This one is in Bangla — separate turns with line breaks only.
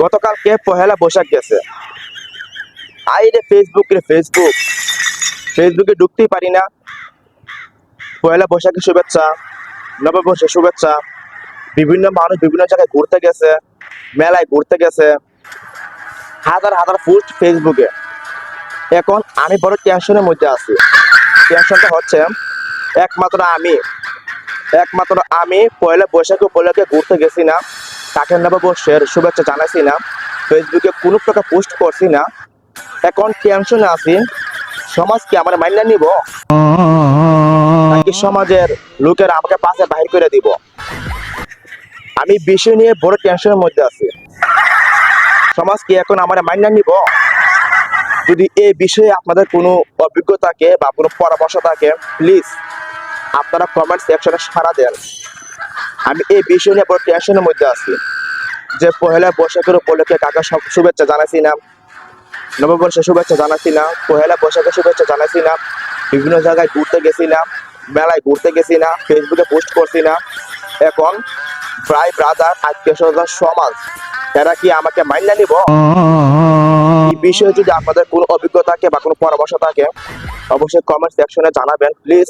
গতকালকে পহেলা বৈশাখ গেছে। আইরে ফেসবুকে ঢুকতেই পারি না। পহেলা বৈশাখের শুভেচ্ছা, নববর্ষের শুভেচ্ছা। বিভিন্ন মানুষ বিভিন্ন জায়গায় ঘুরতে গেছে, মেলায় ঘুরতে গেছে, হাজার হাজার পোস্ট ফেসবুকে। এখন আমি বড় টেনশনের মধ্যে আছি। টেনশনটা হচ্ছে একমাত্র আমি পয়লা বৈশাখ উপলক্ষে ঘুরতে গেছি না, তাকে নববর্ষের শুভেচ্ছা জানাইছি না, ফেসবুকে কোনো প্রকার পোস্ট করছি না। এখন টেনশনে আছি, সমাজ কি আমার মাইনা নিব, নাকি সমাজের লোকেরা আমাকে পাশে বাহির করে দিব। আমি বিষয় নিয়ে বড় টেনশনের মধ্যে আছি। সমাজ কি এখন আমার মাইনা নিব? যদি এই বিষয়ে আপনাদের কোনো অভিজ্ঞতা থাকে বা কোনো পরামর্শ থাকে, প্লিজ আপনারা কমেন্ট সেকশনে সাড়া দেন। আমি এই বিষয় নিয়ে বড় টেনশনের মধ্যে আছি যে পহেলা বৈশাখের উপলক্ষে কাকা সব শুভেচ্ছা জানাইছি না, নববর্ষের শুভেচ্ছা জানাইছি না, পহেলা বৈশাখের শুভেচ্ছা জানাইছি না, বিভিন্ন জায়গায় ঘুরতে গেছি না, মেলায় ঘুরতে গেছি না, ফেসবুকে পোস্ট করছি না। এখন প্রায় ব্রাদার আত্মীয় স্বজন সমাজ এরা কি আমাকে মাইনা নিব? এই বিষয়ে যদি আপনাদের কোনো অভিজ্ঞতা থাকে বা কোনো পরামর্শ থাকে, অবশ্যই কমেন্ট সেকশনে জানাবেন প্লিজ।